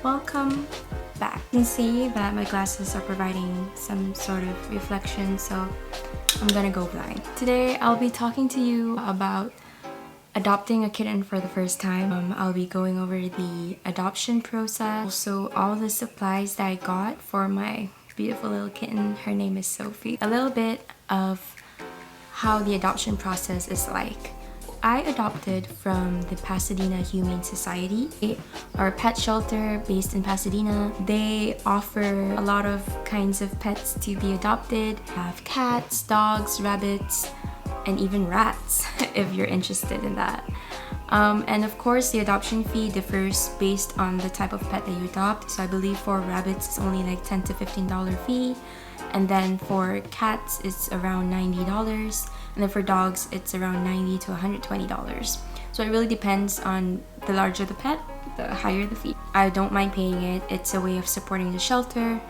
Welcome back. You can see that my glasses are providing some sort of reflection, so I'm gonna go blind. Today I'll be talking to you about adopting a kitten for the first time. I'll be going over the adoption process, also all the supplies that I got for my beautiful little kitten. Her name is Sophie. A little bit of how the adoption process is like. I adopted from the Pasadena Humane Society. They are a pet shelter based in Pasadena. They offer a lot of kinds of pets to be adopted. They have cats, dogs, rabbits, and even rats if you're interested in that. And of course, the adoption fee differs based on the type of pet that you adopt. So I believe for rabbits, it's only like $10 to $15 fee. And then for cats, it's around $90. And then for dogs, it's around $90 to $120. So it really depends on the larger the pet, the higher the fee. I don't mind paying it. It's a way of supporting the shelter.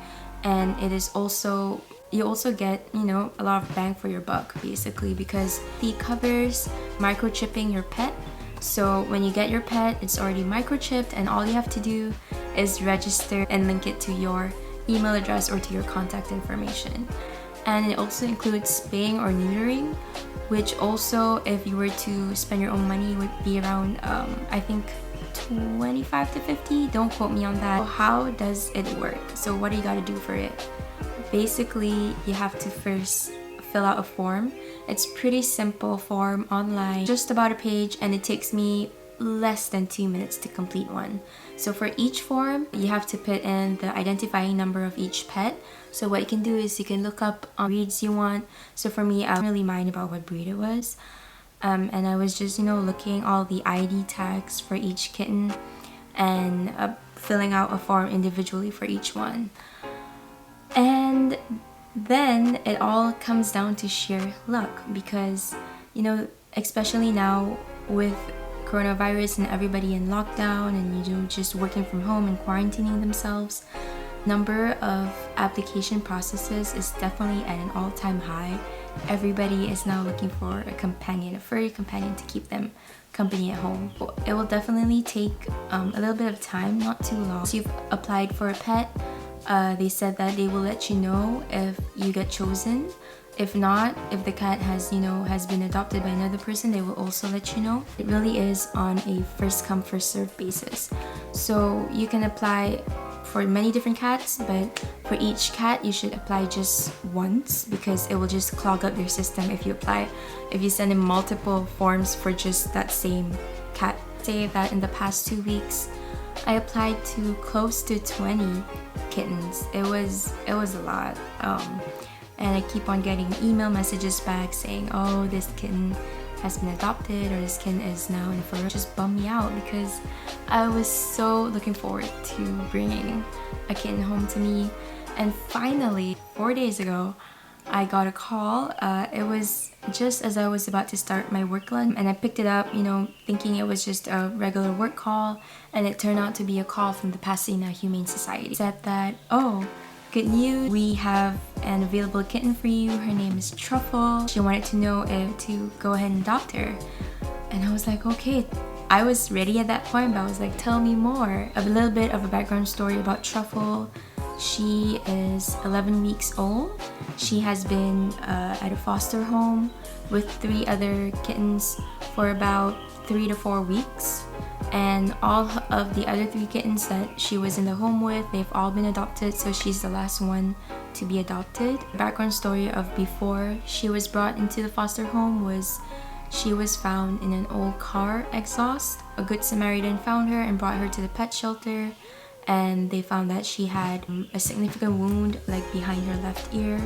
And it is also, you also get, a lot of bang for your buck, basically, because it covers microchipping your pet. So when you get your pet, it's already microchipped, and all you have to do is register and link it to your email address or to your contact information. And it also includes spaying or neutering, which also, if you were to spend your own money, would be around I think 25 to 50. Don't quote me on that. So how does it work? So what do you got to do for it? Basically, you have to first fill out a form. It's pretty simple form online, just about a page, and it takes me less than 2 minutes to complete one. So for each form, you have to put in the identifying number of each pet. So what you can do is you can look up on breeds you want. So for me, I don't really mind about what breed it was. And I was just, looking all the ID tags for each kitten and filling out a form individually for each one. And then it all comes down to sheer luck because, especially now with coronavirus and everybody in lockdown and just working from home and quarantining themselves, number of application processes is definitely at an all-time high. Everybody is now looking for a companion, a furry companion to keep them company at home. It will definitely take a little bit of time, not too long. So you've applied for a pet. They said that they will let you know if you get chosen. If not, if the cat has been adopted by another person, they will also let you know. It really is on a first come, first served basis. So you can apply for many different cats, but for each cat, you should apply just once because it will just clog up your system if you send in multiple forms for just that same cat. Say that in the past 2 weeks, I applied to close to 20 kittens. It was a lot. And I keep on getting email messages back saying, oh, this kitten has been adopted or this kitten is now in fur. It just bummed me out because I was so looking forward to bringing a kitten home to me. And finally, 4 days ago, I got a call. It was just as I was about to start my work lunch, and I picked it up, thinking it was just a regular work call, and it turned out to be a call from the Pasadena Humane Society. It said that, oh, good news, we have an available kitten for you. Her name is Truffle. She wanted to know if to go ahead and adopt her. And I was like, okay, I was ready at that point, but I was like, tell me more. A little bit of a background story about Truffle. She is 11 weeks old. She has been at a foster home with 3 other kittens for about 3 to 4 weeks. And all of the other 3 kittens that she was in the home with, they've all been adopted, so she's the last one to be adopted. The background story of before she was brought into the foster home was she was found in an old car exhaust. A good Samaritan found her and brought her to the pet shelter, and they found that she had a significant wound like behind her left ear.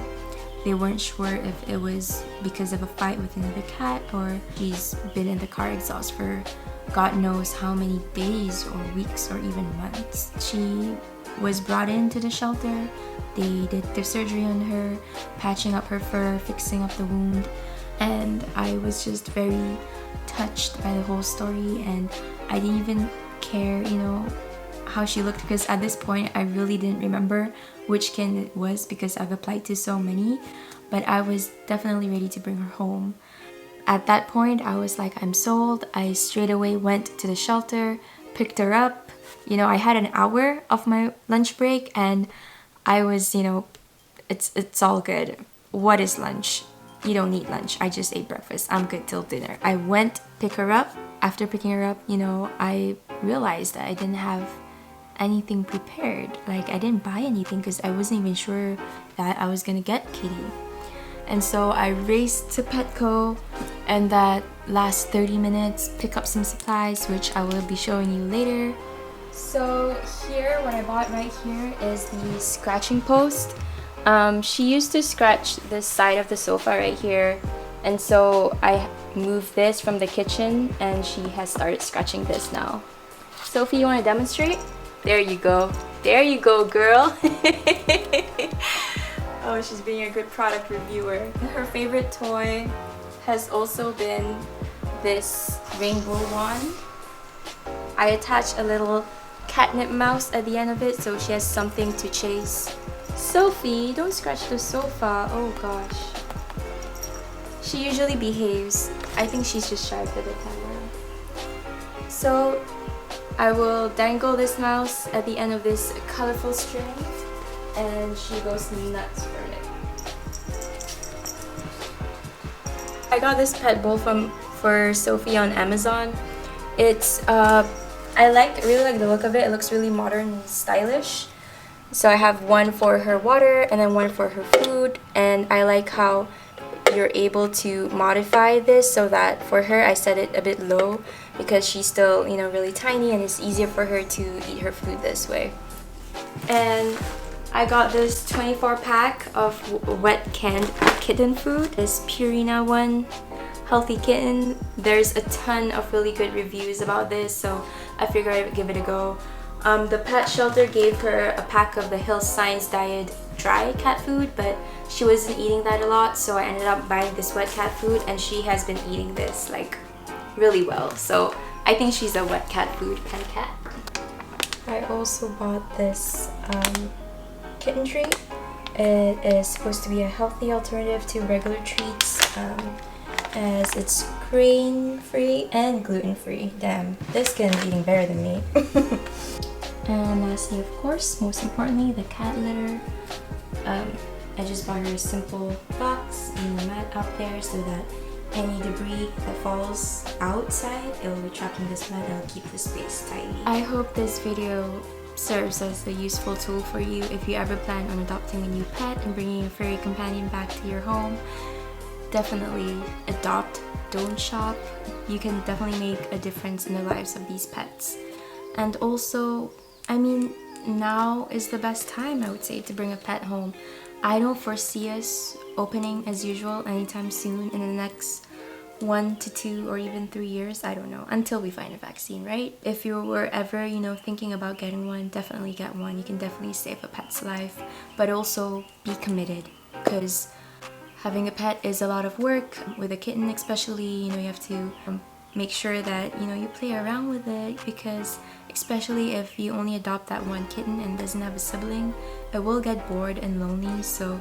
They weren't sure if it was because of a fight with another cat or she's been in the car exhaust for God knows how many days or weeks or even months. She was brought into the shelter. They did the surgery on her, patching up her fur, fixing up the wound, and I was just very touched by the whole story, and I didn't even care, you know, how she looked, because at this point I really didn't remember which kitten it was because I've applied to so many, but I was definitely ready to bring her home. At that point I was like, I'm sold. I straight away went to the shelter, picked her up. You know, I had an hour of my lunch break and I was, you know, it's all good. What is lunch? You don't need lunch. I just ate breakfast. I'm good till dinner. I went pick her up. After picking her up, you know, I realized that I didn't have anything prepared. Like, I didn't buy anything because I wasn't even sure that I was gonna get Kitty. And so I raced to Petco, and that last 30 minutes pick up some supplies, which I will be showing you later. So here, what I bought right here is the scratching post. She used to scratch this side of the sofa right here, and so I moved this from the kitchen and she has started scratching this now. Sophie, you want to demonstrate? There you go. There you go, girl. Oh, she's being a good product reviewer. Her favorite toy has also been this rainbow wand. I attached a little catnip mouse at the end of it so she has something to chase. Sophie, don't scratch the sofa. Oh gosh. She usually behaves. I think she's just shy for the camera. So I will dangle this mouse at the end of this colorful string and she goes nuts for it. I got this pet bowl for Sophie on Amazon. It's I really like the look of it. It looks really modern and stylish. So I have one for her water and then one for her food, and I like how you're able to modify this so that for her I set it a bit low because she's still, you know, really tiny and it's easier for her to eat her food this way. And I got this 24 pack of wet canned kitten food, this Purina one, Healthy Kitten. There's a ton of really good reviews about this, so I figured I would give it a go. The pet shelter gave her a pack of the Hill Science Diet dry cat food, but she wasn't eating that a lot, so I ended up buying this wet cat food and she has been eating this like really well. So I think she's a wet cat food kind of cat. I also bought this kitten treat. It is supposed to be a healthy alternative to regular treats, as it's grain-free and gluten-free. Damn, this kitten's eating better than me. And lastly, of course, most importantly, the cat litter. I just bought her a simple box and a mat out there so that any debris that falls outside, it will be trapped in this mat and it'll keep the space tidy. I hope this video serves as a useful tool for you if you ever plan on adopting a new pet and bringing a furry companion back to your home. Definitely adopt, don't shop. You can definitely make a difference in the lives of these pets. And also, I mean, now is the best time, I would say, to bring a pet home. I don't foresee us opening as usual anytime soon in the next 1 to 2 or even 3 years. I don't know, until we find a vaccine, right? If you were ever, you know, thinking about getting one, definitely get one. You can definitely save a pet's life, but also be committed, because having a pet is a lot of work. With a kitten especially, you know, you have to make sure that, you know, you play around with it, because especially if you only adopt that one kitten and doesn't have a sibling, it will get bored and lonely. So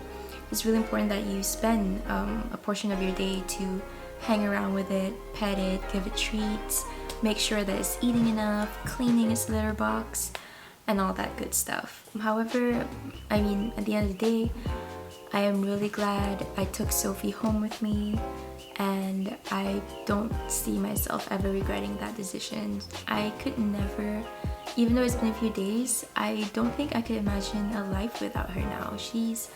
it's really important that you spend a portion of your day to hang around with it, pet it, give it treats, make sure that it's eating enough, cleaning its litter box, and all that good stuff. However, I mean, at the end of the day, I am really glad I took Sophie home with me, and I don't see myself ever regretting that decision. I could never, even though it's been a few days, I don't think I could imagine a life without her now. She's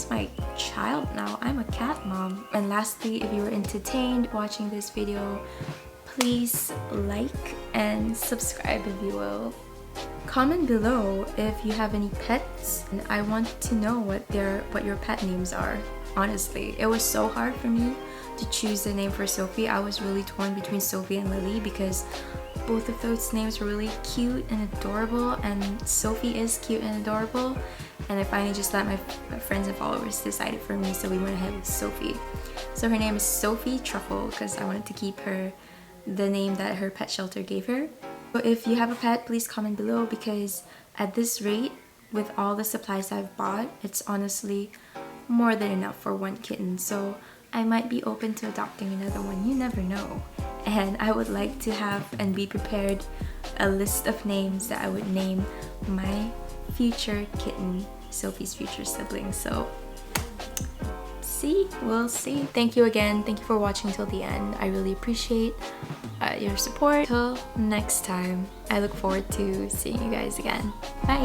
my child now. I'm a cat mom. And lastly, if you were entertained watching this video, please like and subscribe if you will. Comment below if you have any pets, and I want to know what your pet names are. Honestly, it was so hard for me to choose a name for Sophie. I was really torn between Sophie and Lily because both of those names were really cute and adorable, and Sophie is cute and adorable, and I finally just let my friends and followers decide it for me, so we went ahead with Sophie. So her name is Sophie Truffle because I wanted to keep her the name that her pet shelter gave her. So if you have a pet, please comment below, because at this rate, with all the supplies I've bought, it's honestly more than enough for one kitten. So I might be open to adopting another one, you never know. And I would like to have and be prepared a list of names that I would name my future kitten, Sophie's future sibling. So we'll see. Thank you again. Thank you for watching till the end. I really appreciate your support. Till next time, I look forward to seeing you guys again. Bye!